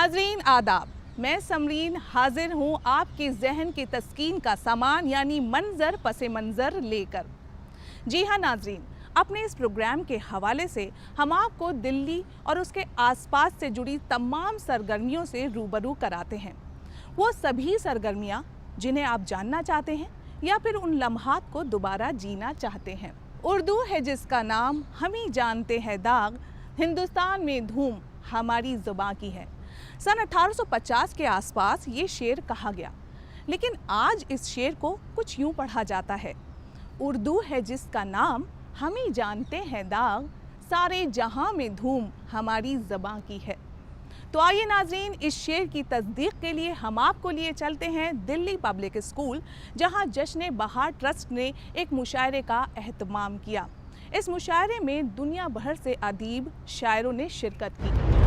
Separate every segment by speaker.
Speaker 1: नाजरीन आदाब, मैं समरीन हाजिर हूँ आपके जहन की तस्कीन का सामान यानी मंजर पसे मंजर लेकर। जी हाँ नाजरीन, अपने इस प्रोग्राम के हवाले से हम आपको दिल्ली और उसके आसपास से जुड़ी तमाम सरगर्मियों से रूबरू कराते हैं। वो सभी सरगर्मियाँ जिन्हें आप जानना चाहते हैं या फिर उन लम्हात को दोबारा जीना चाहते हैं। उर्दू है जिसका नाम, हम ही जानते हैं दाग, हिंदुस्तान में धूम हमारी ज़ुबां की है। सन 1850 के आसपास ये शेर कहा गया, लेकिन आज इस शेर को कुछ यूं पढ़ा जाता है, उर्दू है जिसका नाम, हम ही जानते हैं दाग, सारे जहां में धूम हमारी ज़बां की है। तो आइए नाजरीन, इस शेर की तस्दीक के लिए हम आपको लिए चलते हैं दिल्ली पब्लिक स्कूल, जहां जश्न बहार ट्रस्ट ने एक मुशायरे का एहतमाम किया। इस मुशायरे में दुनिया भर से अदीब शायरों ने शिरकत की।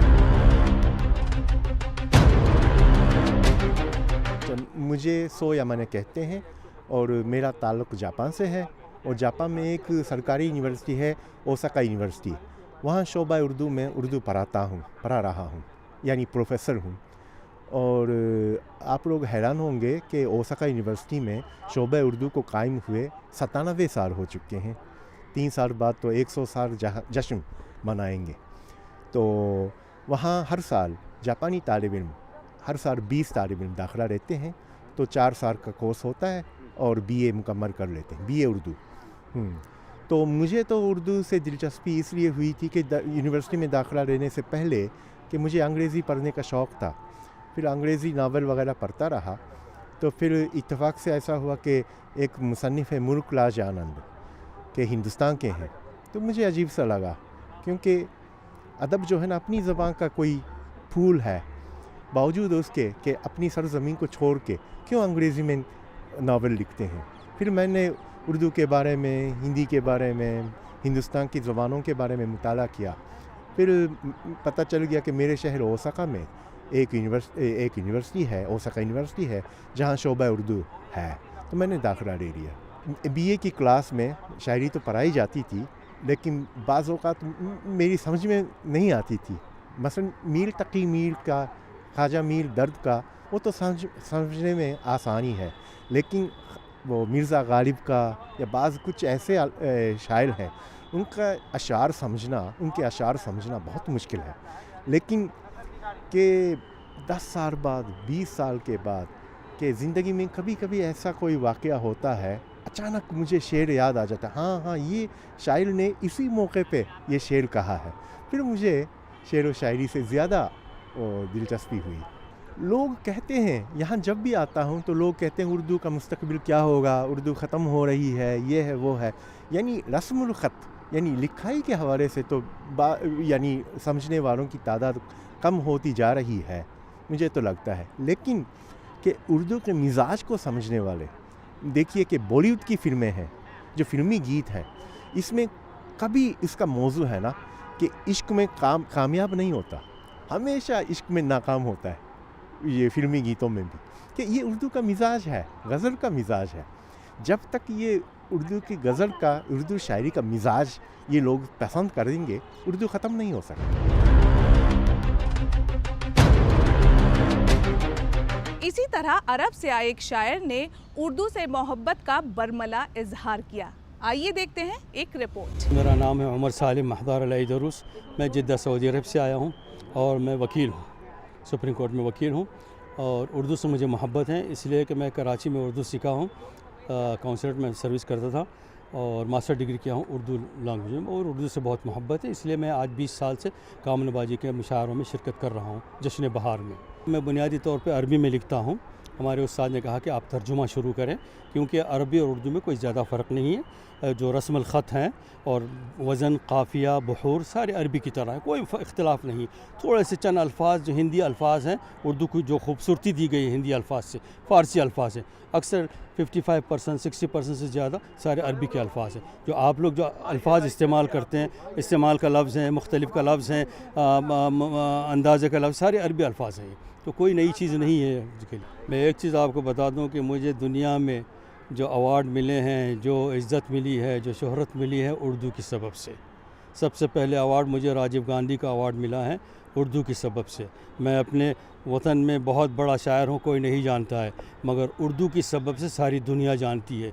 Speaker 2: मुझे सो यामाने कहते हैं और मेरा ताल्लुक़ जापान से है और जापान में एक सरकारी यूनिवर्सिटी है, ओसाका यूनिवर्सिटी। वहाँ शोबा उर्दू में उर्दू पढ़ा रहा हूँ, यानी प्रोफेसर हूँ। और आप लोग हैरान होंगे कि ओसाका यूनिवर्सिटी में शोबा उर्दू को कायम हुए 97 साल हो चुके हैं। 3 साल बाद तो 100 साल जश्न मनाएंगे। तो वहाँ हर साल जापानी तालिब इल्म, हर साल 20 तालिब इल्म दाखिला रहते हैं। तो 4 साल का कोर्स होता है और बीए मुकम्मल कर लेते हैं, बीए उर्दू। तो मुझे तो उर्दू से दिलचस्पी इसलिए हुई थी कि यूनिवर्सिटी में दाखिला लेने से पहले कि मुझे अंग्रेज़ी पढ़ने का शौक़ था। फिर अंग्रेज़ी नावल वगैरह पढ़ता रहा। तो फिर इत्तेफाक से ऐसा हुआ कि एक मुसन्निफ़ है मुल्क लाज आनंद के हिंदुस्तान के हैं। तो मुझे अजीब सा लगा, क्योंकि अदब जो है ना अपनी ज़बान का कोई फूल है, बावजूद उसके कि अपनी सरज़मीन को छोड़ के क्यों अंग्रेज़ी में नावल लिखते हैं। फिर मैंने उर्दू के बारे में, हिंदी के बारे में, हिंदुस्तान की ज़बानों के बारे में मुताला किया। फिर पता चल गया कि मेरे शहर ओसाका में एक यूनिवर्सिटी है, ओसाका यूनिवर्सिटी है, जहाँ शोबा उर्दू है। तो मैंने दाखिला ले लिया। बीए की क्लास में शायरी तो पढ़ाई जाती थी, लेकिन बाज़ औक़ात मेरी समझ में नहीं आती थी। मसलन मील तकी मील का, ख्वाजा मीर दर्द का, वो तो समझने में आसानी है, लेकिन वो मिर्ज़ा गालिब का या बाज़ कुछ ऐसे शायर हैं, उनके अशार समझना बहुत मुश्किल है। लेकिन कि 10 साल बाद, 20 साल के बाद कि ज़िंदगी में कभी कभी ऐसा कोई वाक़या होता है, अचानक मुझे शेर याद आ जाता है, हाँ ये शायर ने इसी मौके पे ये शेर कहा है। फिर मुझे शेर व शायरी से ज़्यादा दिलचस्पी हुई। लोग कहते हैं, यहाँ जब भी आता हूँ तो लोग कहते हैं उर्दू का मुस्तकबिल क्या होगा, उर्दू ख़त्म हो रही है, ये है वो है। यानी रस्मुल ख़त यानी लिखाई के हवाले से तो यानी समझने वालों की तादाद कम होती जा रही है, मुझे तो लगता है। लेकिन कि उर्दू के मिजाज को समझने वाले, देखिए कि बॉलीवुड की फ़िल्में हैं, जो फ़िल्मी गीत हैं, इसमें कभी इसका मौजू है ना कि इश्क में कामयाब नहीं होता, हमेशा इश्क में नाकाम होता है। ये फ़िल्मी गीतों में भी कि ये उर्दू का मिजाज है, गज़ल का मिजाज है। जब तक ये उर्दू की गज़ल का, उर्दू शायरी का मिजाज ये लोग पसंद करेंगे, उर्दू ख़त्म नहीं हो सकती।
Speaker 1: इसी तरह अरब से आए एक शायर ने उर्दू से मोहब्बत का बरमला इजहार किया। आइए देखते हैं एक रिपोर्ट।
Speaker 3: मेरा नाम है उमर सालिम महदार अल-दरुस। मैं जिद्दा सऊदी अरब से आया हूँ और मैं वकील हूँ, सुप्रीम कोर्ट में वकील हूँ। और उर्दू से मुझे मोहब्बत है, इसलिए कि मैं कराची में उर्दू सीखा हूँ, काउंसलेट में सर्विस करता था और मास्टर डिग्री किया हूँ उर्दू लैंग्वेज में। और उर्दू से बहुत मोहब्बत है, इसलिए मैं आज 20 साल से काम नवाजी के मुशायरों में शिरकत कर रहा हूँ, जश्न बहार में। मैं बुनियादी तौर पे अरबी में लिखता हूँ। हमारे उस्ताद ने कहा कि आप तर्जुमा शुरू करें, क्योंकि अरबी और उर्दू में कोई ज़्यादा फ़र्क नहीं है। जो रस्मुल ख़त हैं और वज़न, काफ़िया, बहूर सारे अरबी की तरह है, कोई इख्तिलाफ नहीं। थोड़े से चंद अल्फाज जो हिंदी अल्फाज हैं, उर्दू को जो खूबसूरती दी गई है हिंदी अल्फाज से, फ़ारसी अल्फाज हैं। अक्सर 55% 60% से ज़्यादा सारे अरबी के अल्फाज हैं। जो आप लोग जो अल्फाज इस्तेमाल करते हैं, इस्तेमाल का लफ्ज़ हैं, मुख्तलिफ़ का लफ्ज़ हैं, अंदाज़े का लफ्ज़, सारे अरबी अल्फाज हैं। तो कोई नई चीज़ नहीं है। मैं एक चीज़ आपको बता दूं कि मुझे दुनिया में जो अवार्ड मिले हैं, जो इज़्ज़त मिली है, जो शोहरत मिली है, उर्दू की सबब से। सबसे पहले अवार्ड मुझे राजीव गांधी का अवार्ड मिला है उर्दू की सबब से। मैं अपने वतन में बहुत बड़ा शायर हूँ, कोई नहीं जानता है, मगर उर्दू की सबब से सारी दुनिया जानती है।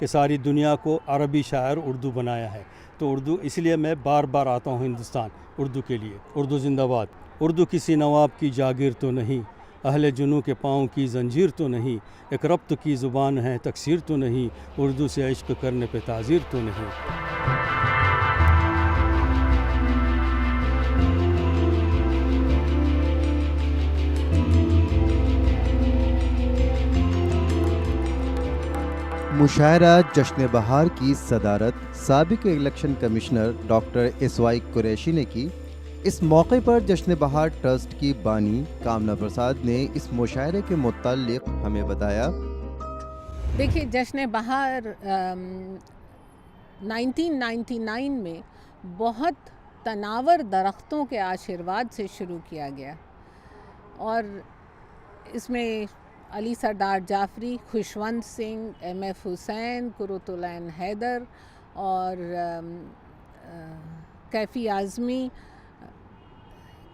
Speaker 3: कि सारी दुनिया को अरबी शायर उर्दू बनाया है। तो उर्दू, इसलिए मैं बार बार आता हूँ हिंदुस्तान उर्दू के लिए। उर्दू जिंदाबाद। उर्दू किसी नवाब की जागीर तो नहीं, अहले जुनू के पाँव की जंजीर तो नहीं, एक रब्त की ज़ुबान है तकसीर तो नहीं, उर्दू से इश्क करने पे ताज़ीर तो नहीं।
Speaker 4: मुशायरा जश्न बहार की सदारत साबिक election commissioner doctor SY Qureshi ने की। इस मौके पर जश्न बहार ट्रस्ट की बानी कामना प्रसाद ने इस मुशायरे के मुताल्लिक हमें बताया।
Speaker 5: देखिए, जश्न बहार 1999 में बहुत तनावर दरख्तों के आशीर्वाद से शुरू किया गया और इसमें अली सरदार जाफरी, खुशवंत सिंह, MF हुसैन, कुरुतुलैन हैदर और कैफ़ी आज़मी,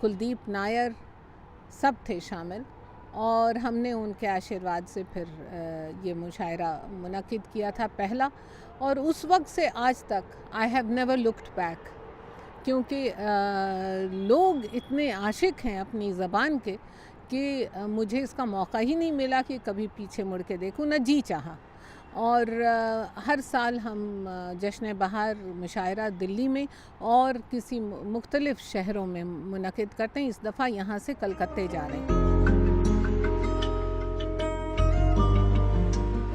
Speaker 5: कुलदीप नायर सब थे शामिल। और हमने उनके आशीर्वाद से फिर ये मुशायरा मुनक़िद किया था पहला, और उस वक्त से आज तक I have never looked back, क्योंकि लोग इतने आशिक हैं अपनी ज़बान के कि मुझे इसका मौका ही नहीं मिला कि कभी पीछे मुड़ के देखूं, न जी चाहा। और हर साल हम जश्न बहार मुशायरा दिल्ली में और किसी मुख्तलिफ़ शहरों में मुनक़िद करते हैं। इस दफ़ा यहाँ से कलकत्ते जा रहे हैं।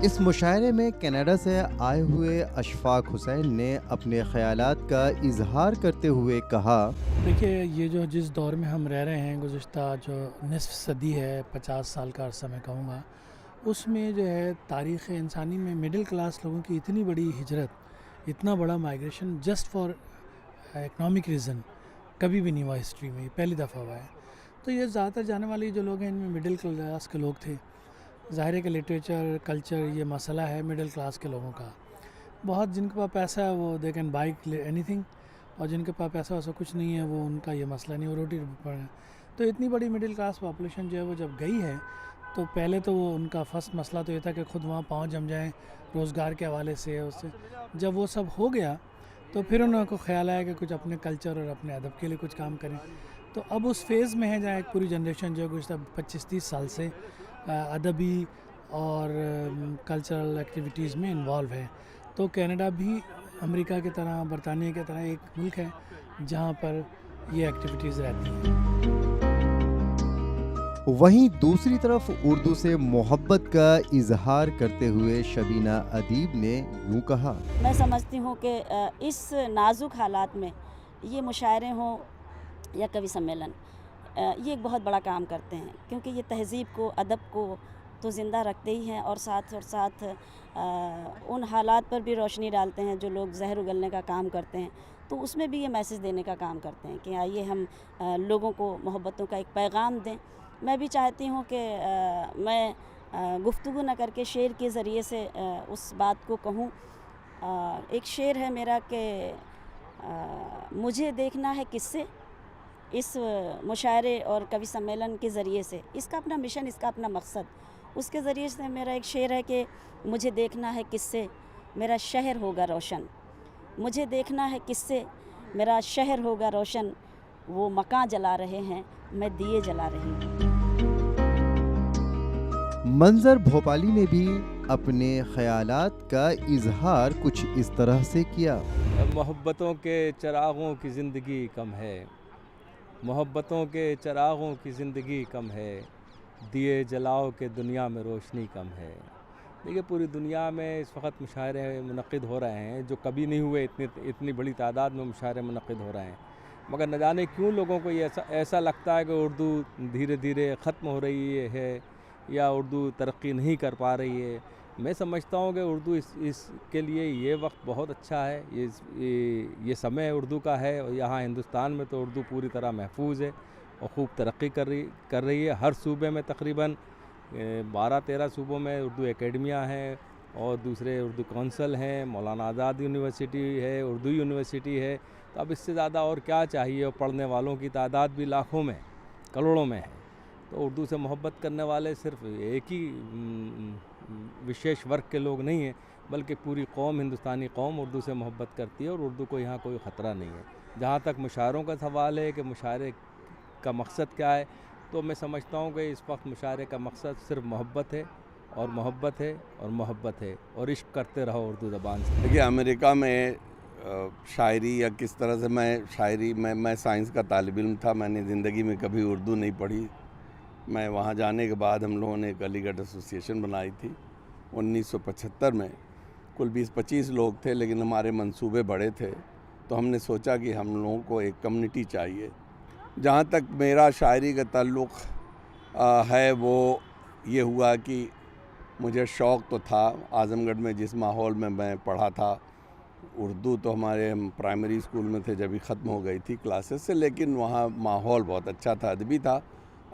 Speaker 4: इस मुशायरे में कनाडा से आए हुए अशफाक हुसैन ने अपने ख़यालात का इजहार करते हुए कहा,
Speaker 6: देखिए, ये जो जिस दौर में हम रह रहे हैं, गुज़िश्ता जो निसफ़ सदी है, 50 साल का अर्सा मैं कहूँगा, उसमें जो है तारीख़ इंसानी में मिडिल क्लास लोगों की इतनी बड़ी हिजरत, इतना बड़ा migration just for economic reason कभी भी नहीं हुआ हिस्ट्री में, पहली दफ़ा हुआ है। तो ये ज़्यादातर जाने वाले जो लोग हैं इनमें मिडिल क्लास के लोग थे। ज़ाहिर है कि लिटरेचर, कल्चर, ये मसला है मिडिल क्लास के लोगों का। बहुत जिनके पास पैसा है वो दे कैन बाई एनीथिंग, और जिनके पास पैसा वैसा कुछ नहीं है वो उनका ये मसला नहीं, वो रोटी पर है। तो इतनी बड़ी मिडिल क्लास पॉपुलेशन जो है वो जब गई है, तो पहले तो वो उनका फर्स्ट मसला तो ये था कि खुद वहाँ पाँव जम जाएँ रोज़गार के हवाले से। उससे जब वो सब हो गया तो फिर उनको ख्याल आया कि कुछ अपने कल्चर और अपने अदब के लिए कुछ काम करें। तो अब उस फेज़ में है जहाँ एक पूरी जनरेशन जो है गुज़श्ता 25-30 साल से अदबी और कल्चरल एक्टिविटीज़ में इन्वॉल्व है। तो कनाडा भी अमेरिका की तरह, बरतानिया की तरह एक मुल्क है जहाँ पर ये एक्टिविटीज़ रहती हैं।
Speaker 4: वहीं दूसरी तरफ उर्दू से मोहब्बत का इजहार करते हुए शबीना अदीब ने यूँ कहा,
Speaker 7: मैं समझती हूँ कि इस नाजुक हालात में ये मुशायरे हों या कवि सम्मेलन, ये एक बहुत बड़ा काम करते हैं, क्योंकि ये तहज़ीब को, अदब को तो ज़िंदा रखते ही हैं और साथ उन हालात पर भी रोशनी डालते हैं जो लोग जहर उगलने का काम करते हैं। तो उसमें भी ये मैसेज देने का काम करते हैं कि आइए हम लोगों को मोहब्बतों का एक पैगाम दें। मैं भी चाहती हूँ कि मैं गुफ्तगू न करके शेर के ज़रिए से उस बात को कहूँ। एक शेर है मेरा कि मुझे देखना है किससे, इस मुशायरे और कवि सम्मेलन के ज़रिए से, इसका अपना मिशन, इसका अपना मकसद, उसके ज़रिए से मेरा एक शेर है कि मुझे देखना है किससे मेरा शहर होगा रोशन, मुझे देखना है किससे मेरा शहर होगा रोशन, वो मकान जला रहे हैं मैं दिए जला रही हूँ।
Speaker 4: मंजर भोपाली ने भी अपने ख़यालात का इजहार कुछ इस तरह से किया।
Speaker 8: मोहब्बतों के चिरागों की ज़िंदगी कम है, मोहब्बतों के चिरागों की ज़िंदगी कम है, दिए जलाओ के दुनिया में रोशनी कम है। देखिए, पूरी दुनिया में इस वक्त मुशायरे मुनक़िद हो रहे हैं जो कभी नहीं हुए, इतनी बड़ी तादाद में मुशायरे मुनक़िद हो रहे हैं। मगर न जाने क्यों लोगों को ये ऐसा लगता है कि उर्दू धीरे धीरे ख़त्म हो रही है या उर्दू तरक्की नहीं कर पा रही है। मैं समझता हूँ कि उर्दू इसके लिए ये वक्त बहुत अच्छा है, ये समय उर्दू का है। और यहाँ हिंदुस्तान में तो उर्दू पूरी तरह महफूज है और ख़ूब तरक्की कर रही है। हर सूबे में तकरीबन 12-13 सूबों में उर्दू एकेडमियाँ हैं और दूसरे उर्दू कौंसल हैं, मौलाना आज़ाद यूनिवर्सिटी है, उर्दू यूनिवर्सिटी है। तो अब इससे ज़्यादा और क्या चाहिए। और पढ़ने वालों की तादाद भी लाखों में, करोड़ों में है। तो उर्दू से मोहब्बत करने वाले सिर्फ एक ही विशेष वर्ग के लोग नहीं हैं, बल्कि पूरी कौम, हिंदुस्तानी कौम उर्दू से मोहब्बत करती है और उर्दू को यहाँ कोई ख़तरा नहीं है। जहाँ तक मुशायरों का सवाल है कि मुशायरे का मकसद क्या है, तो मैं समझता हूँ कि इस वक्त मुशायरे का मकसद सिर्फ मोहब्बत है और मोहब्बत है और मोहब्बत है, और इश्क करते रहो उर्दू ज़बान से।
Speaker 9: देखिए, अमेरिका में शायरी या किस तरह से मैं साइंस का तालिब इल्म था। मैंने ज़िंदगी में कभी उर्दू नहीं पढ़ी। मैं वहाँ जाने के बाद हम लोगों ने एक अलीगढ़ एसोसिएशन बनाई थी 1975 में। कुल 20-25 लोग थे, लेकिन हमारे मंसूबे बड़े थे, तो हमने सोचा कि हम लोगों को एक कम्युनिटी चाहिए। जहाँ तक मेरा शायरी का ताल्लुक़ है, वो ये हुआ कि मुझे शौक़ तो था। आज़मगढ़ में जिस माहौल में मैं पढ़ा था, उर्दू तो हमारे प्राइमरी स्कूल में थे जब ही ख़त्म हो गई थी क्लासेस से, लेकिन वहाँ माहौल बहुत अच्छा था, अदबी था।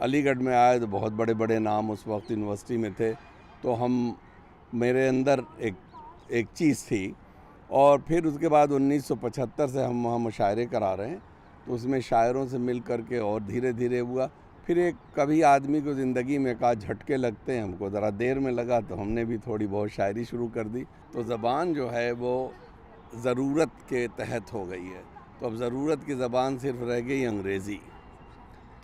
Speaker 9: अलीगढ़ में आए तो बहुत बड़े बड़े नाम उस वक्त यूनिवर्सिटी में थे, तो मेरे अंदर एक चीज़ थी। और फिर उसके बाद 1975 से हम वहाँ मुशायरे करा रहे हैं, तो उसमें शायरों से मिल कर के और धीरे धीरे हुआ। फिर कभी आदमी को ज़िंदगी में कहा झटके लगते हैं, हमको ज़रा देर में लगा, तो हमने भी थोड़ी बहुत शायरी शुरू कर दी। तो ज़बान जो है वो ज़रूरत के तहत हो गई है। तो अब ज़रूरत की ज़बान सिर्फ रह गई अंग्रेज़ी।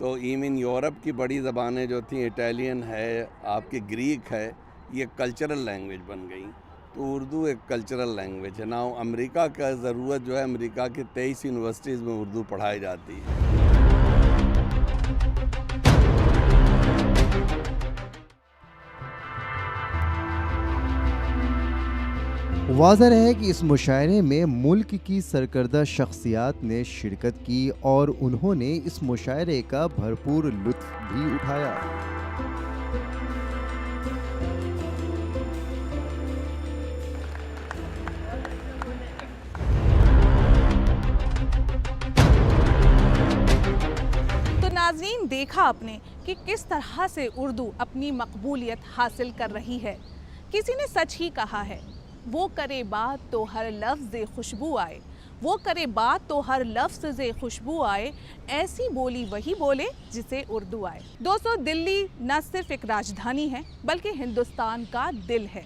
Speaker 9: तो इवन यूरोप की बड़ी ज़बानें जो थी, इटालियन है, आपकी ग्रीक है, ये कल्चरल लैंग्वेज बन गई। तो उर्दू एक कल्चरल लैंग्वेज है ना। अमेरिका का ज़रूरत जो है, अमेरिका की 23 यूनिवर्सिटीज़ में उर्दू पढ़ाई जाती है।
Speaker 4: वाज़ह है कि इस मुशायरे में मुल्क की सरकर्दा शख्सियात ने शिरकत की और उन्होंने इस मुशायरे का भरपूर लुत्फ़ भी उठाया।
Speaker 1: तो नाज़रीन, देखा आपने कि किस तरह से उर्दू अपनी मकबूलियत हासिल कर रही है। किसी ने सच ही कहा है, वो करे बात तो हर लफ्ज़ खुशबू आए, वो करे बात तो हर लफ्ज़ खुशबू आए, ऐसी बोली वही बोले जिसे उर्दू आए। दोस्तों, दिल्ली न सिर्फ एक राजधानी है, बल्कि हिंदुस्तान का दिल है।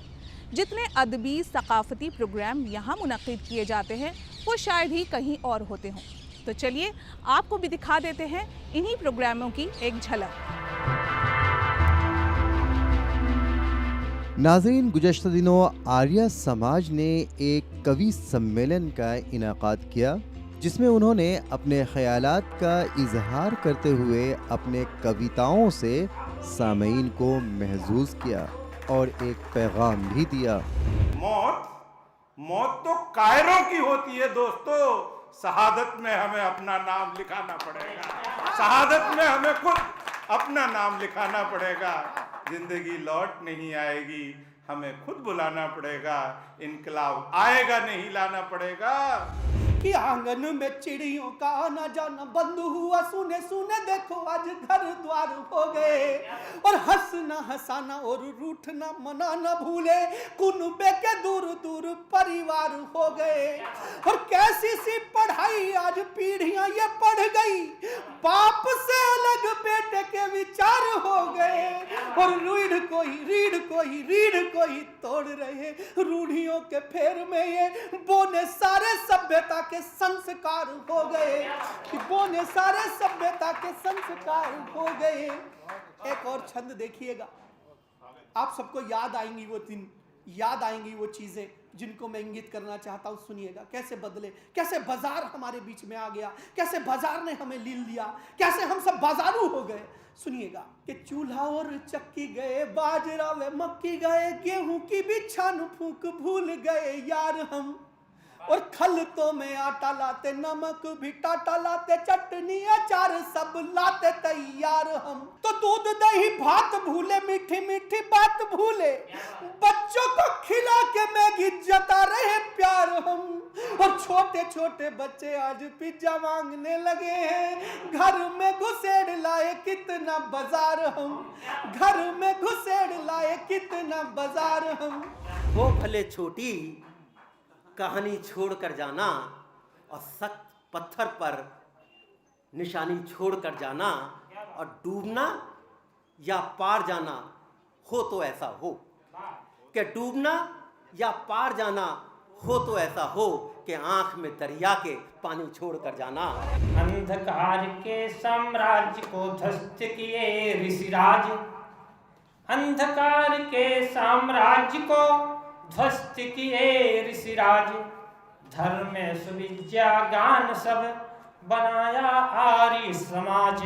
Speaker 1: जितने अदबी सकाफ़ती प्रोग्राम यहाँ मुनक़िद किए जाते हैं, वो शायद ही कहीं और होते हों। तो चलिए आपको भी दिखा देते हैं इन्हीं प्रोग्रामों की एक झलक।
Speaker 4: नाज़रीन, गुज़श्ता दिनों आर्या समाज ने एक कवि सम्मेलन का इनाक़ाद किया, जिसमें उन्होंने अपने ख़यालात का इजहार करते हुए अपने कविताओं से सामीन को महजूज़ किया और एक पैगाम भी दिया।
Speaker 10: मौत तो कायरों की होती है दोस्तों। शहादत में हमें अपना नाम लिखाना पड़ेगा, शहादत में हमें खुद अपना नाम लिखाना पड़ेगा। जिंदगी लौट नहीं आएगी, हमें खुद बुलाना पड़ेगा। इनकलाब आएगा नहीं लाना पड़ेगा।
Speaker 11: कि आंगन में चिड़ियों का आना जाना बंद हुआ, सुने सुने देखो आज घर द्वार हो गए। और हंसना हंसाना और रूठना मनाना भूले, कुनबे के दूर दूर परिवार हो गए। और कैसी सी पढ़ाई आज पीढ़ियां ये पढ़ गई, बाप से अलग बेटे के विचार हो गए। और रीढ़ कोई तोड़ रहे, रूढ़ियों के फेर में ये बोने सारे सभ्यता के संस्कार हो गए, कि बोने सारे सभ्यता के संस्कार हो गए। एक और छंद देखिएगा, आप सबको याद आएंगी वो दिन, याद आएंगी वो चीजें जिनको मैं इंगित करना चाहता हूं। सुनिएगा कैसे बदले, कैसे बाजार हमारे बीच में आ गया, कैसे बाजार ने हमें लील दिया, कैसे हम सब बाजारू हो गए। सुनिएगा कि चूल्हा और चक्की गए, बाजरा व मक्की गए, गेहूं की भी छान फूंक भूल गए यार हम। और खलतों में आटा लाते, नमक भी टाटा लाते, चटनी अचार सब लाते तैयार हम। तो दूध दही भात भूले, मीठी मीठी बात भूले, बच्चों को खिला के मैगी जता रहे प्यार हम। और छोटे छोटे बच्चे आज पिज्जा मांगने लगे हैं, घर में घुसेड़ लाए कितना बाजार हम, घर में घुसेड़ लाए कितना बाजार हम।
Speaker 12: वो भले छोटी कहानी छोड़ कर जाना और सख्त पत्थर पर निशानी छोड़ कर जाना, और डूबना या पार जाना हो तो ऐसा हो कि डूबना या पार जाना हो तो ऐसा हो कि आंख में दरिया के पानी छोड़ कर जाना।
Speaker 13: अंधकार के साम्राज्य को ध्वस्त किए ऋषिराज, अंधकार के साम्राज्य को ध्वस्त किए ऋषिराज, धर्म सुविद्या गान सब बनाया आर्य समाज।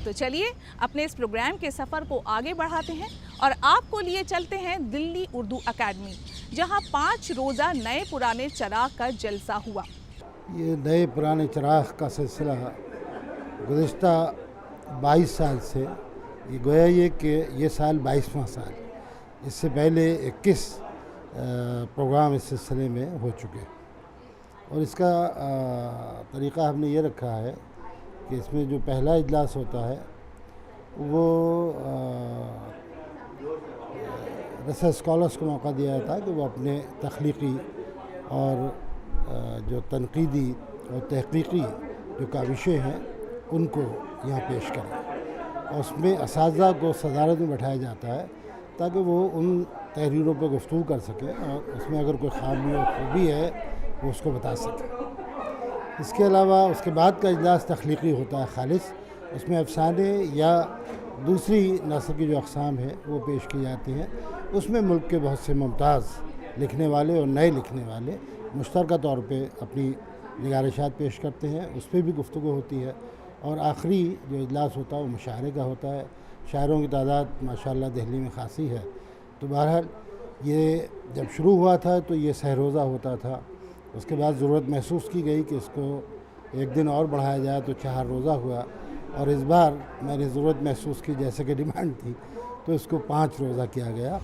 Speaker 1: तो चलिए अपने इस प्रोग्राम के सफ़र को आगे बढ़ाते हैं और आपको लिए चलते हैं दिल्ली उर्दू एकेडमी, जहां 5 रोज़ा नए पुराने चिराग का जलसा हुआ।
Speaker 14: ये नए पुराने चिराग का सिलसिला गुज़िश्ता 22 साल से, ये गोया ये कि ये साल 22वां साल, इससे पहले 21 प्रोग्राम इस सिलसिले में हो चुके, और इसका तरीक़ा हमने ये रखा है कि इसमें जो पहला इजलास होता है वो रिसर्च स्कॉलर्स को मौका दिया जाता है कि वो अपने तख्लीक़ी और जो तनक़ीदी और तहक़ीक़ी जो काविशें हैं उनको यहाँ पेश करें, और उसमें असातिज़ा को सदारत में बैठाया जाता है ताकि वो उन तहरीरों पर गुफ्तगू कर सकें और उसमें अगर कोई ख़ामी और खूबी है वो उसको बता सकें। इसके अलावा उसके बाद का इजलास तख्लीक़ी होता है खालिस, उसमें अफसाने या दूसरी नस्ल की जो अक़साम है वो पेश की जाती हैं। उसमें मुल्क के बहुत से मुमताज़ लिखने वाले और नए लिखने वाले मुश्तरका तौर पे अपनी निगारिशात पेश करते हैं, उस पर भी गुफ्तगू होती है। और आखिरी जो इजलास होता है वो मुशायरे का होता है। शायरों की तादाद माशाअल्लाह दिल्ली में खासी है। तो बहरहाल ये जब शुरू हुआ था तो ये सहरोज़ा होता था, उसके बाद ज़रूरत महसूस की गई कि इसको एक दिन और बढ़ाया जाए तो 4 रोज़ा हुआ, और इस बार मैंने ज़रूरत महसूस की जैसे कि डिमांड थी तो इसको 5 रोज़ा किया गया।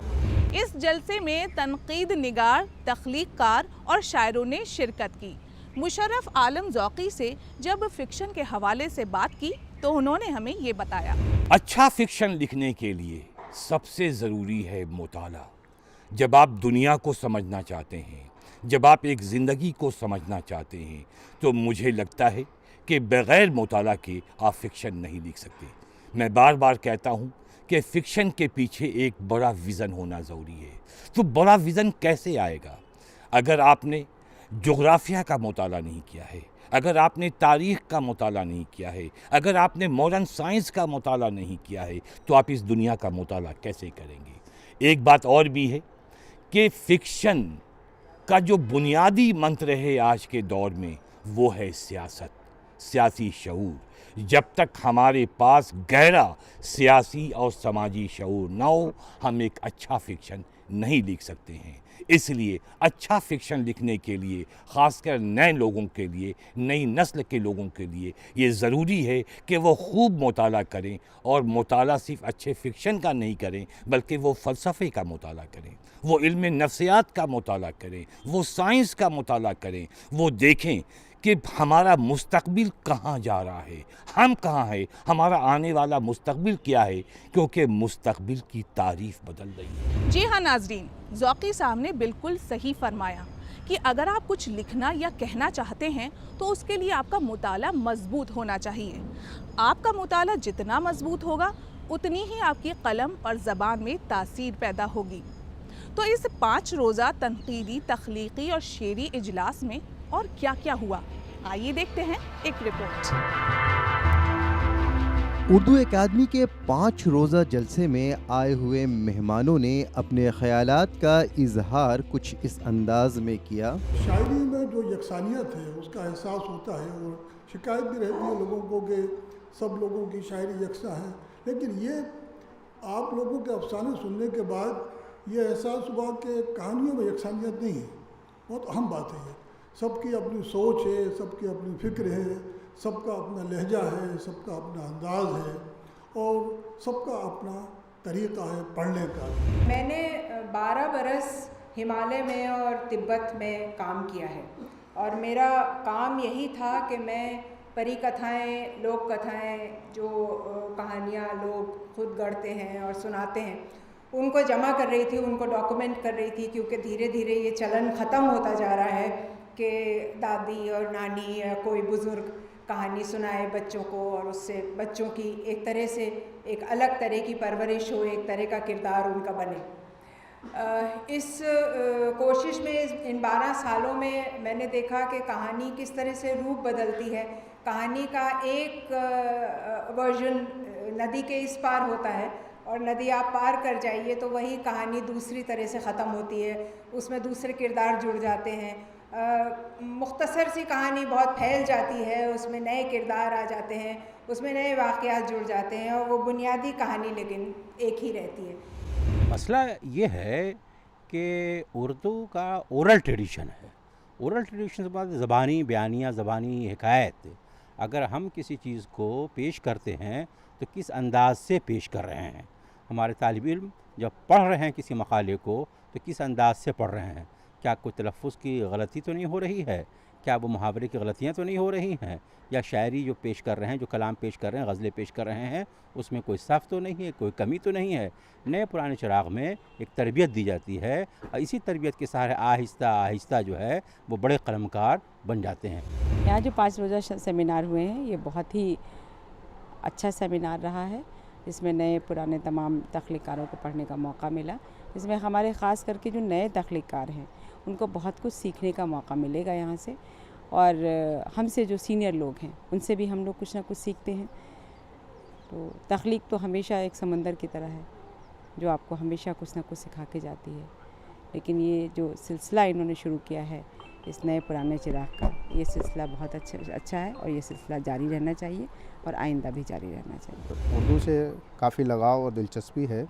Speaker 1: इस जलसे में तनकीद निगार, तख्लीक़कार और शायरों ने शिरकत की। मुशर्रफ आलम ज़ौक़ी से जब फ़िक्शन के हवाले से बात की तो उन्होंने हमें ये बताया।
Speaker 15: अच्छा फ़िक्शन लिखने के लिए सबसे ज़रूरी है मुताला। जब आप दुनिया को समझना चाहते हैं, जब आप एक ज़िंदगी को समझना चाहते हैं, तो मुझे लगता है कि बग़ैर मुताला के आप फ़िक्शन नहीं लिख सकते। मैं बार बार कहता हूँ कि फ़िक्शन के पीछे एक बड़ा विज़न होना ज़रूरी है। तो बड़ा विज़न कैसे आएगा? अगर आपने जोग्राफिया का मुताला नहीं किया है, अगर आपने तारीख़ का मुताला नहीं किया है, अगर आपने मॉडर्न साइंस का मुताला नहीं किया है, तो आप इस दुनिया का मुताला कैसे करेंगे? एक बात और भी है कि फ़िक्शन का जो बुनियादी मंत्र है आज के दौर में वो है सियासत, सियासी शऊर। जब तक हमारे पास गहरा सियासी और समाजी शऊर ना हो, हम एक अच्छा फ़िक्शन नहीं लिख सकते हैं। इसलिए अच्छा फ़िक्शन लिखने के लिए, ख़ासकर नए लोगों के लिए, नई नस्ल के लोगों के लिए ये ज़रूरी है कि वो खूब मुताला करें, और मुताला सिर्फ़ अच्छे फ़िक्शन का नहीं करें बल्कि वो फ़लसफ़े का मुताला करें, वो इल्म नफ्सियात का मुताला करें, वो साइंस का मुताला करें, वो देखें कि हमारा मुस्तकबिल कहाँ जा रहा है, हम कहाँ हैं, हमारा आने वाला मुस्तकबिल क्या है, क्योंकि मुस्तकबिल की तारीफ़ बदल रही है।
Speaker 1: जी हाँ नाज़रीन, ज़ौक़ी साहब ने बिल्कुल सही फरमाया कि अगर आप कुछ लिखना या कहना चाहते हैं तो उसके लिए आपका मुताला मजबूत होना चाहिए। आपका मुताला जितना मजबूत होगा उतनी ही आपकी कलम और ज़बान में तासीर पैदा होगी। तो इस 5 रोज़ा तनकीदी, तख्लीक़ी और शेरी इजलास में और क्या क्या हुआ, आइए देखते हैं एक रिपोर्ट।
Speaker 4: उर्दू एकेडमी के 5 रोज़ा जलसे में आए हुए मेहमानों ने अपने ख़यालात का इजहार कुछ इस अंदाज में किया।
Speaker 16: शायरी में जो यकसानियत है उसका एहसास होता है, और शिकायत भी रहती है लोगों को कि सब लोगों की शायरी यकसा है, लेकिन ये आप लोगों के अफसाने सुनने के बाद ये एहसास हुआ कि कहानियों में यकसानियत नहीं है। बहुत अहम बात है ये। सबकी अपनी सोच है, सबकी अपनी फ़िक्र है, सबका अपना लहजा है, सबका अपना अंदाज़ है और सबका अपना तरीक़ा है पढ़ने का।
Speaker 17: मैंने 12 बरस हिमालय में और तिब्बत में काम किया है और मेरा काम यही था कि मैं परी कथाएँ, लोक कथाएँ, जो कहानियाँ लोग खुद गढ़ते हैं और सुनाते हैं, उनको जमा कर रही थी, उनको डॉक्यूमेंट कर रही थी, क्योंकि धीरे धीरे ये चलन ख़त्म होता जा रहा है कि दादी और नानी या कोई बुज़ुर्ग कहानी सुनाए बच्चों को और उससे बच्चों की एक तरह से एक अलग तरह की परवरिश हो, एक तरह का किरदार उनका बने। इस कोशिश में इन 12 सालों में मैंने देखा कि कहानी किस तरह से रूप बदलती है। कहानी का एक वर्जन नदी के इस पार होता है और नदी आप पार कर जाइए तो वही कहानी दूसरी तरह से ख़त्म होती है, उसमें दूसरे किरदार जुड़ जाते हैं। मुख्तसर सी कहानी बहुत फैल जाती है, उसमें नए किरदार आ जाते हैं, उसमें नए वाक़यात जुड़ जाते हैं और वो बुनियादी कहानी लेकिन एक ही रहती है।
Speaker 18: मसला ये है कि उर्दू का ओरल ट्रेडिशन है। ओरल ट्रेडिशन के बाद ज़बानी बयानिया, ज़बानी हिकायत, अगर हम किसी चीज़ को पेश करते हैं तो किस अंदाज से पेश कर रहे हैं। हमारे तालिब इल्म जब पढ़ रहे हैं किसी मकाले को तो किस अंदाज से पढ़ रहे हैं। क्या कोई तलफ़्फ़ुज़ की गलती तो नहीं हो रही है, क्या वो मुहावरे की गलतियाँ तो नहीं हो रही हैं, या शायरी जो पेश कर रहे हैं, जो कलाम पेश कर रहे हैं, गज़लें पेश कर रहे हैं, उसमें कोई साफ़ तो नहीं है, कोई कमी तो नहीं है। नए पुराने चिराग में एक तरबियत दी जाती है और इसी तरबियत के सहारे आहिस्ता आहिस्ता जो है वो बड़े कलमकार बन जाते हैं।
Speaker 19: यहाँ जो 5 रोज़ा सेमिनार हुए हैं ये बहुत ही अच्छा सेमिनार रहा है। इसमें नए पुराने तमाम तख्लीकारों को पढ़ने का मौका मिला। इसमें हमारे ख़ास करके जो नए तख्लीकार हैं उनको बहुत कुछ सीखने का मौका मिलेगा यहाँ से, और हमसे जो सीनियर लोग हैं उनसे भी हम लोग कुछ ना कुछ सीखते हैं। तो तख्लीक तो हमेशा एक समंदर की तरह है जो आपको हमेशा कुछ ना कुछ सिखा के जाती है, लेकिन ये जो सिलसिला इन्होंने शुरू किया है इस नए पुराने चिराग का, ये सिलसिला बहुत अच्छा है और ये सिलसिला जारी रहना चाहिए और आइंदा भी जारी रहना चाहिए।
Speaker 20: उर्दू से काफ़ी लगाव और दिलचस्पी है,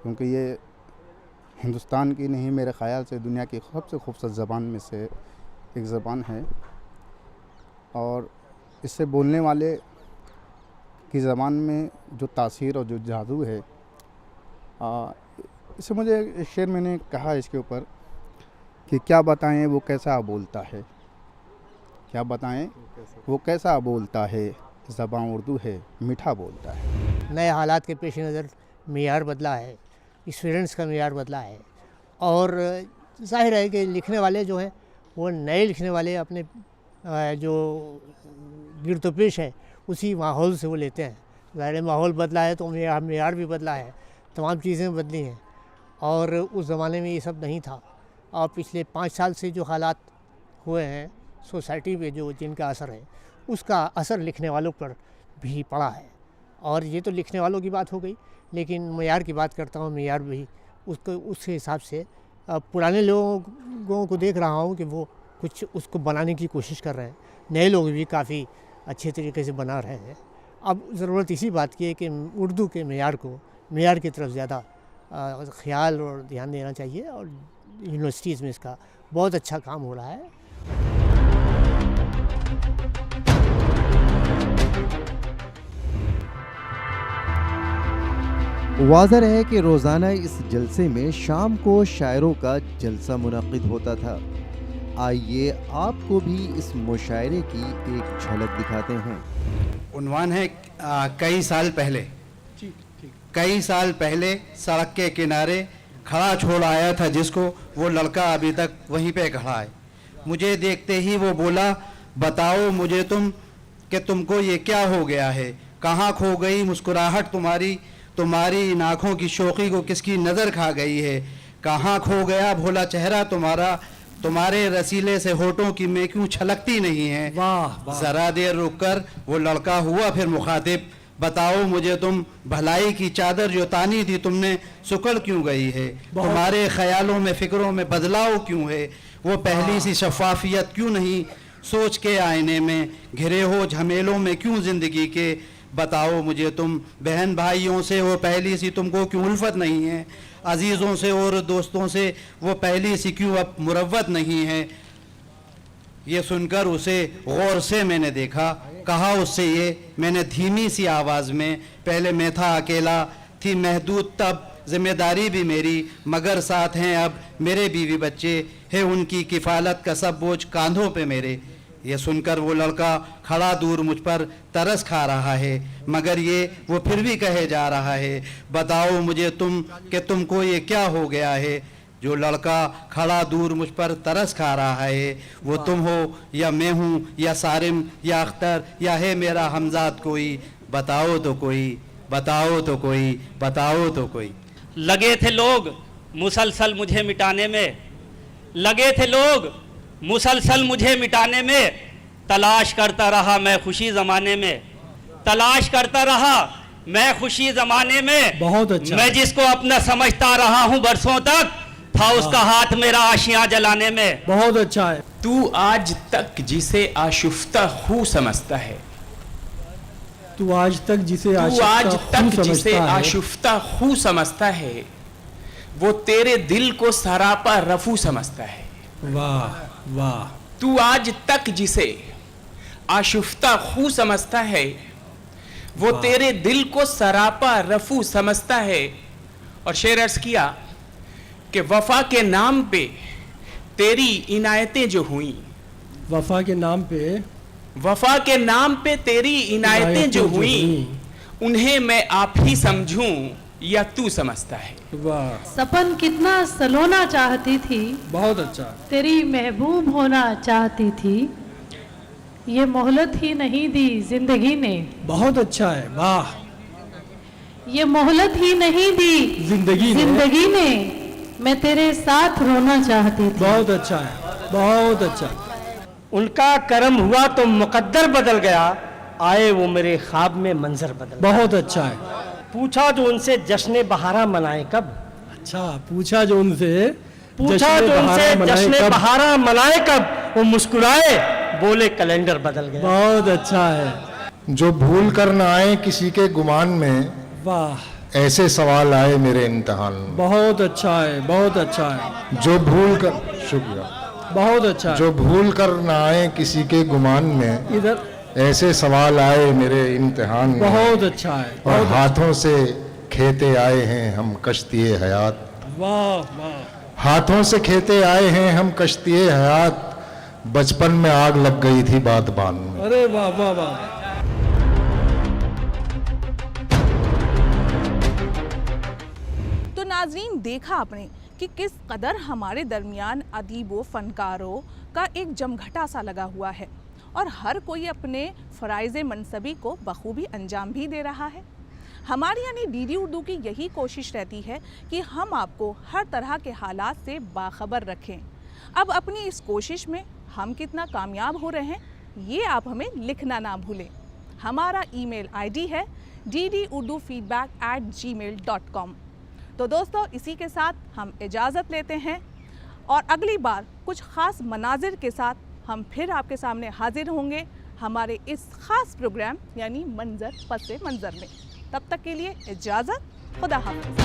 Speaker 20: क्योंकि ये हिंदुस्तान की नहीं, मेरे ख़याल से दुनिया की सबसे खूबसूरत ज़बान में से एक ज़बान है और इससे बोलने वाले की ज़बान में जो तासीर और जो जादू है, इससे मुझे एक शेर मैंने कहा इसके ऊपर कि क्या बताएं वो कैसा बोलता है, क्या बताएं वो कैसा बोलता है, ज़बान उर्दू है मीठा बोलता है।
Speaker 21: नए हालात के पेश नज़र मेयार बदला है, स्टूडेंट्स का मेयार बदला है और जाहिर है कि लिखने वाले जो हैं वो नए लिखने वाले अपने जो गिरदोपेश है उसी माहौल से वो लेते हैं। ज़ाहिर माहौल बदला है तो मेयार भी बदला है, तमाम चीज़ें बदली हैं और उस ज़माने में ये सब नहीं था। और पिछले 5 साल से जो हालात हुए हैं सोसाइटी पे जो जिनका असर है उसका असर लिखने वालों पर भी पड़ा है। और ये तो लिखने वालों की बात हो गई, लेकिन मेयार की बात करता हूँ, मेयार भी उसको उस हिसाब से पुराने लोगों को देख रहा हूँ कि वो कुछ उसको बनाने की कोशिश कर रहे हैं, नए लोग भी काफ़ी अच्छे तरीके से बना रहे हैं। अब ज़रूरत इसी बात की है कि उर्दू के मेयार की तरफ ज़्यादा ख्याल और ध्यान देना चाहिए और यूनिवर्सिटीज़ में इसका बहुत अच्छा काम हो रहा है।
Speaker 4: वाज़ह है कि रोज़ाना इस जलसे में शाम को शायरों का जलसा मुनक़िद होता था। आइए आपको भी इस मुशायरे की एक झलक दिखाते हैं।
Speaker 22: उन्वान है कई साल पहले। कई साल पहले सड़क के किनारे खड़ा छोड़ आया था जिसको, वो लड़का अभी तक वहीं पे खड़ा है। मुझे देखते ही वो बोला, बताओ मुझे तुम कि तुमको ये क्या हो गया है, कहाँ खो गई मुस्कुराहट तुम्हारी, तुम्हारी इन आँखों की शौक़ी को किसकी नज़र खा गई है, कहाँ खो गया भोला चेहरा तुम्हारा, तुम्हारे रसीले से होठों की मैं क्यों छलकती नहीं है। ज़रा देर रुक कर वो लड़का हुआ फिर मुखातिब, बताओ मुझे तुम भलाई की चादर जो तानी थी तुमने सुकड़ क्यों गई है, तुम्हारे ख्यालों में फ़िक्रों में बदलाव क्यों है, वो पहली सी शफाफियत क्यों नहीं, सोच के आईने में घिरे हो झमेलों में क्यों ज़िंदगी के, बताओ मुझे तुम, बहन भाइयों से वो पहली सी तुमको क्यों उल्फत नहीं है, अजीज़ों से और दोस्तों से वो पहली सी क्यों अब मुरव्वत नहीं है। ये सुनकर उसे गौर से मैंने देखा, कहा उससे ये मैंने धीमी सी आवाज़ में, पहले मैं था अकेला, थी महदूद तब, जिम्मेदारी भी मेरी, मगर साथ हैं अब मेरे बीवी बच्चे, है उनकी किफ़ालत का सब बोझ कांधों पे मेरे। ये सुनकर वो लड़का खड़ा दूर मुझ पर तरस खा रहा है, मगर ये वो फिर भी कहे जा रहा है, बताओ मुझे तुम कि तुमको ये क्या हो गया है। जो लड़का खड़ा दूर मुझ पर तरस खा रहा है, वो तुम हो या मैं हूँ या सारिम या अख्तर या है मेरा हमजाद कोई, बताओ तो कोई, बताओ तो कोई, बताओ तो कोई।
Speaker 2: लगे थे लोग मुसलसल मुझे मिटाने में, लगे थे लोग मुसलसल मुझे मिटाने में, तलाश करता रहा मैं खुशी ज़माने में, तलाश करता रहा मैं खुशी ज़माने में।
Speaker 6: बहुत अच्छा।
Speaker 2: मैं जिसको अपना समझता रहा हूँ बरसों तक, था उसका हाथ मेरा आशियाँ जलाने में।
Speaker 6: बहुत अच्छा है।
Speaker 3: तू आज तक जिसे आशुफ्ता खू समझता है,
Speaker 6: तू आज तक जिसे
Speaker 3: आशुफ्ता खू समझता है, वो तेरे दिल को सरापा रफू समझता है।
Speaker 6: वाह वाह।
Speaker 3: तू आज तक जिसे आशुफ्ता खू समझता है, वो तेरे दिल को सरापा रफू समझता है। और शेर अर्ज किया कि वफा के नाम पे तेरी इनायतें जो हुई,
Speaker 6: वफा के नाम पे,
Speaker 3: वफा के नाम पे तेरी इनायतें जो हुई, उन्हें मैं आप ही समझूं या तू समझता है।
Speaker 6: वाह।
Speaker 23: सपन कितना सलोना चाहती थी,
Speaker 6: बहुत अच्छा।
Speaker 23: तेरी महबूब होना चाहती थी, ये मोहलत ही नहीं दी जिंदगी ने।
Speaker 6: बहुत अच्छा है। वाह।
Speaker 23: ये मोहलत ही नहीं दी जिंदगी ने, मैं तेरे साथ रोना चाहती थी।
Speaker 6: बहुत अच्छा है, बहुत अच्छा।
Speaker 24: उनका करम हुआ तो मुकद्दर बदल गया, आए वो मेरे ख्वाब में मंजर बदल गया।
Speaker 6: बहुत अच्छा है।
Speaker 24: पूछा जो उनसे जश्न बहारा मनाए कब।
Speaker 6: अच्छा, पूछा जो उनसे
Speaker 24: जश्न बहारा मनाए कब, वो मुस्कुराए बोले कैलेंडर बदल गया।
Speaker 6: बहुत अच्छा है।
Speaker 25: जो भूल कर न आए किसी के गुमान में,
Speaker 6: वाह,
Speaker 25: ऐसे सवाल आए मेरे इम्तिहान में।
Speaker 6: बहुत अच्छा है, बहुत अच्छा है।
Speaker 25: जो भूल कर, शुक्रिया,
Speaker 6: बहुत अच्छा है।
Speaker 25: जो भूल कर न आए किसी के गुमान में,
Speaker 6: इधर
Speaker 25: ऐसे सवाल आए मेरे इम्तिहान में।
Speaker 6: बहुत अच्छा है।
Speaker 25: और हाथों से खेते आए हैं हम कश्ती हयात।
Speaker 6: वाह वाह।
Speaker 25: हाथों से खेते आए हैं हम कश्ती हयात, बचपन में आग लग गई थी बादबान में।
Speaker 6: अरे वाह वाह वाह।
Speaker 1: तो नाजरीन, देखा आपने कि किस कदर हमारे दरमियान अदीबों फनकारों का एक जमघटा सा लगा हुआ है और हर कोई अपने फ़राइज़ मनसबी को बखूबी अंजाम भी दे रहा है। हमारी यानी डीडी उर्दू की यही कोशिश रहती है कि हम आपको हर तरह के हालात से बाखबर रखें। अब अपनी इस कोशिश में हम कितना कामयाब हो रहे हैं, ये आप हमें लिखना ना भूलें। हमारा ईमेल आईडी है ddurdufeedback@gmail.com। तो दोस्तों, इसी के साथ हम इजाज़त लेते हैं और अगली बार कुछ ख़ास मनाजिर के साथ हम फिर आपके सामने हाजिर होंगे हमारे इस ख़ास प्रोग्राम यानी मंजर पसे मंजर में। तब तक के लिए इजाज़त, खुदा हाफ़िज़।